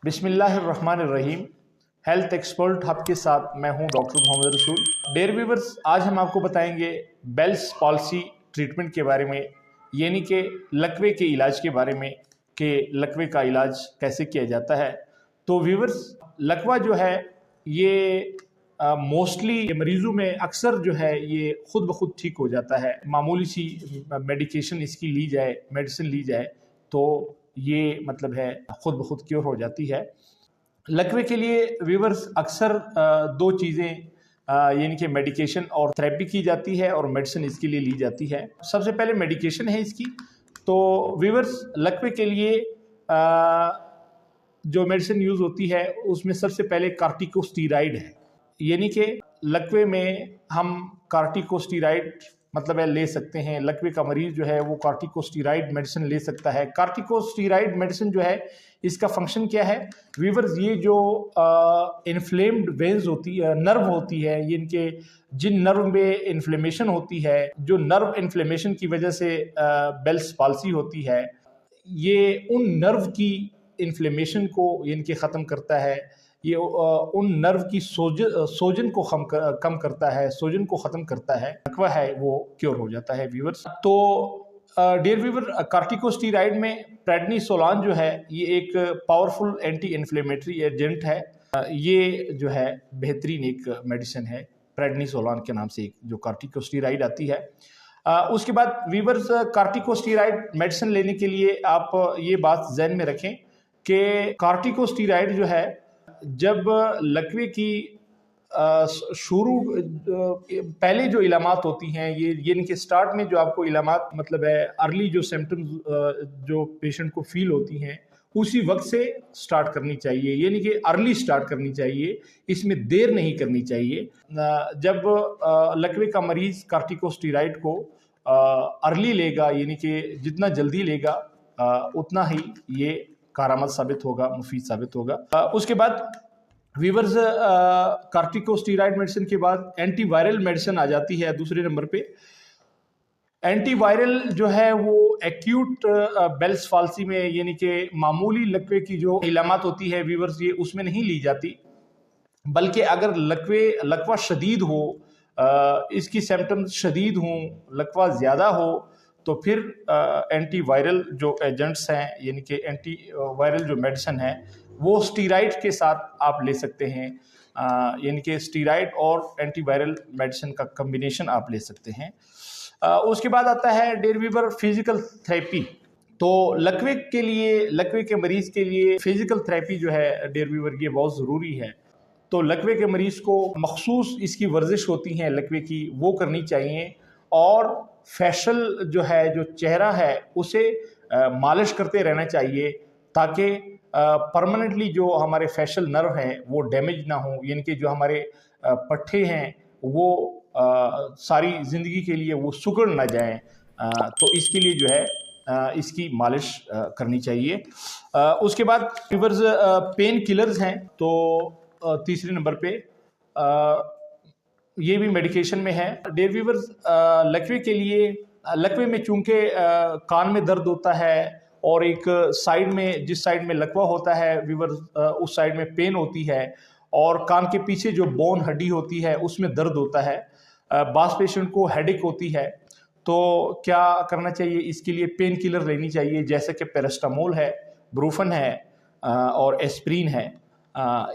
बिस्मिल्लाहिर्रहमानिर्रहीम। Health expert hub के साथ मैं हूं डॉक्टर मोहम्मद रसूल। डेयर व्यूवर्स, आज हम आपको बताएंगे बेल्स पॉल्सी ट्रीटमेंट के बारे में, यानी कि लकवे के इलाज के बारे में कि लकवे का इलाज कैसे किया जाता है। तो व्यूवर्स, लकवा जो है ये मोस्टली मरीज़ों में अक्सर जो है ये खुद ब खुद ठीक हो जाता है। मामूली सी मेडिकेशन इसकी ली जाए, मेडिसिन ली जाए तो ये मतलब है खुद ब खुद क्योर हो जाती है। लकवे के लिए व्यूवर्स अक्सर दो चीज़ें यानी कि मेडिकेशन और थेरेपी की जाती है और मेडिसिन इसके लिए ली जाती है। सबसे पहले मेडिकेशन है इसकी। तो व्यूवर्स, लकवे के लिए जो मेडिसिन यूज़ होती है उसमें सबसे पहले कार्टिकोस्टीराइड है, यानी कि लकवे में हम कार्टिकोस्टीराइड मतलब है ले सकते हैं। लकवे का मरीज जो है वो कार्टिकोस्टीराइड मेडिसिन ले सकता है। कार्टिकोस्टीराइड मेडिसिन जो है इसका फंक्शन क्या है वीवर्स, ये जो इन्फ्लेम्ड वेन्स होती है, नर्व होती है, इनके जिन नर्व में इन्फ्लेमेशन होती है, जो नर्व इन्फ्लेमेशन की वजह से बेल्स पॉल्सी होती है, ये उन नर्व की इन्फ्लेमेशन को इनके ख़त्म करता है। ये उन नर्व की सोजन को कम करता है, सोजन को ख़त्म करता है। लकवा है वो क्योर हो जाता है व्यूवर्स। तो डियर व्यूवर, कार्टिकोस्टीराइड में प्रेडनिसोलान जो है ये एक पावरफुल एंटी इन्फ्लेमेटरी एजेंट है। ये जो है बेहतरीन एक मेडिसिन है, प्रेडनिसोलान के नाम से एक जो कार्टिकोस्टीराइड आती है। उसके बाद व्यूवर्स, कार्टिकोस्टीराइड मेडिसिन लेने के लिए आप ये बात जहन में रखें कि कार्टिकोस्टीराइड जो है जब लकवे की शुरू पहले जो इलामात होती हैं, ये इनके स्टार्ट में जो आपको इलामात मतलब है अर्ली जो सिम्टम्स जो पेशेंट को फील होती हैं उसी वक्त से स्टार्ट करनी चाहिए, यानी कि अर्ली स्टार्ट करनी चाहिए, इसमें देर नहीं करनी चाहिए। जब लकवे का मरीज कार्टिकोस्टीराइड को अर्ली लेगा, यानी कि जितना जल्दी लेगा उतना ही ये कारामद साबित होगा, मुफीद साबित होगा। उसके बाद वीवर्स, कार्टिकोस्टीराइड मेडिसिन के बाद एंटीवायरल मेडिसिन आ जाती है दूसरे नंबर पे। एंटीवायरल जो है वो एक्यूट बेल्स पॉल्सी में, यानी कि मामूली लकवे की जो इलामात होती है वीवर्स, ये उसमें नहीं ली जाती, बल्कि अगर लकवा शदीद हो, इसकी सिम्टम्स शदीद हों, लकवा ज़्यादा हो, तो फिर एंटीवायरल जो एजेंट्स हैं, यानी कि एंटीवायरल जो मेडिसिन है वो स्टीराइड के साथ आप ले सकते हैं, यानी कि स्टीराइड और एंटीवायरल मेडिसिन का कम्बिनेशन आप ले सकते हैं। उसके बाद आता है डियर व्यूअर फिजिकल थेरेपी। तो लकवे के मरीज़ के लिए फिजिकल थेरेपी जो है डियर व्यूअर ये बहुत ज़रूरी है। तो लकवे के मरीज़ को मखसूस इसकी वर्जिश होती हैं लकवे की, वो करनी चाहिए, और फेशियल जो है, जो चेहरा है, उसे मालिश करते रहना चाहिए ताकि परमानेंटली जो हमारे फेशियल नर्व हैं वो डैमेज ना हो, यानी कि जो हमारे पट्टे हैं वो सारी ज़िंदगी के लिए वो सुकड़ ना जाएं। तो इसके लिए जो है इसकी मालिश करनी चाहिए। उसके बाद व्यूअर्स, पेन किलर्स हैं। तो तीसरे नंबर पे ये भी मेडिकेशन में है। डियर व्यूअर्स, लकवे के लिए, लकवे में चूंकि कान में दर्द होता है और एक साइड में, जिस साइड में लकवा होता है व्यूअर्स, उस साइड में पेन होती है, और कान के पीछे जो बोन हड्डी होती है उसमें दर्द होता है। बास पेशेंट को हेडेक होती है, तो क्या करना चाहिए, इसके लिए पेन किलर लेनी चाहिए, जैसे कि पैरास्टामोल है, ब्रूफन है और एस्प्रीन है।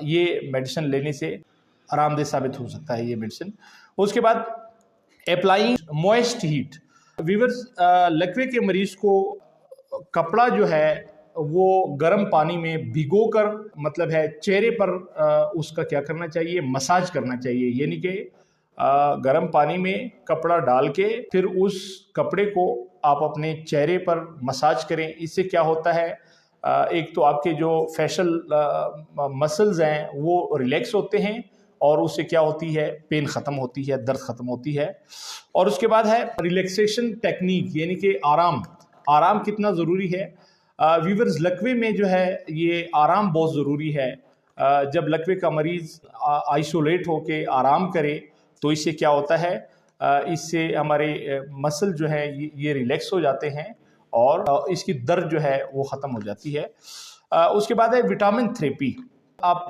ये मेडिसिन लेने से आरामदेह साबित हो सकता है ये मेडिसिन। उसके बाद अप्लाइंग मॉइस्ट हीट। व्यूअर्स, लकवे के मरीज को कपड़ा जो है वो गर्म पानी में भिगोकर मतलब है चेहरे पर उसका क्या करना चाहिए, मसाज करना चाहिए, यानी कि गर्म पानी में कपड़ा डाल के फिर उस कपड़े को आप अपने चेहरे पर मसाज करें। इससे क्या होता है, एक तो आपके जो फेशियल मसल्स हैं वो रिलैक्स होते हैं, और उससे क्या होती है, पेन ख़त्म होती है, दर्द ख़त्म होती है। और उसके बाद है रिलैक्सेशन टेक्निक, यानी कि आराम कितना ज़रूरी है। व्यूअर्स, लकवे में जो है ये आराम बहुत ज़रूरी है। जब लकवे का मरीज़ आइसोलेट होके आराम करे तो इससे क्या होता है, इससे हमारे मसल जो है ये रिलैक्स हो जाते हैं और इसकी दर्द जो है वो ख़त्म हो जाती है। उसके बाद है विटामिन थेरेपी। आप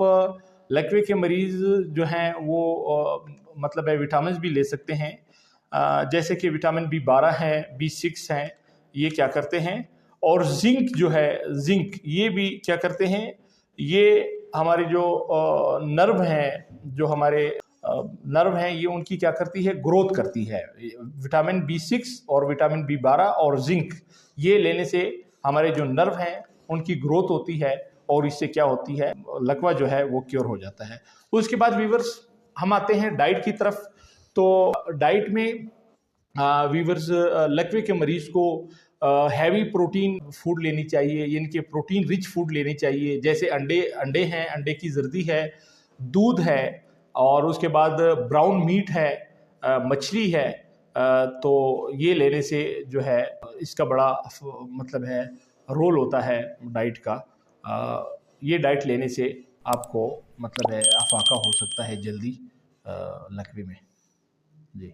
लकवे के मरीज़ जो हैं वो मतलब है विटामिन भी ले सकते हैं, जैसे कि विटामिन बी 12 है, बी 6 हैं, ये क्या करते हैं। और जिंक जो है, जिंक ये भी क्या करते हैं, ये हमारे जो नर्व हैं, जो हमारे नर्व हैं, ये उनकी क्या करती है, ग्रोथ करती है। विटामिन बी 6 और विटामिन बी 12 और जिंक ये लेने से हमारे जो नर्व हैं उनकी ग्रोथ होती है और इससे क्या होती है, लकवा जो है वो क्योर हो जाता है। उसके बाद वीवर्स हम आते हैं डाइट की तरफ। तो डाइट में वीवर्स लकवे के मरीज को हैवी प्रोटीन फूड लेनी चाहिए, यानी कि प्रोटीन रिच फूड लेनी चाहिए, जैसे अंडे हैं, अंडे की जर्दी है, दूध है, और उसके बाद ब्राउन मीट है, मछली है। तो ये लेने से जो है इसका बड़ा मतलब है रोल होता है डाइट का। ये डाइट लेने से आपको मतलब है अफाका हो सकता है जल्दी लकवे में। जी।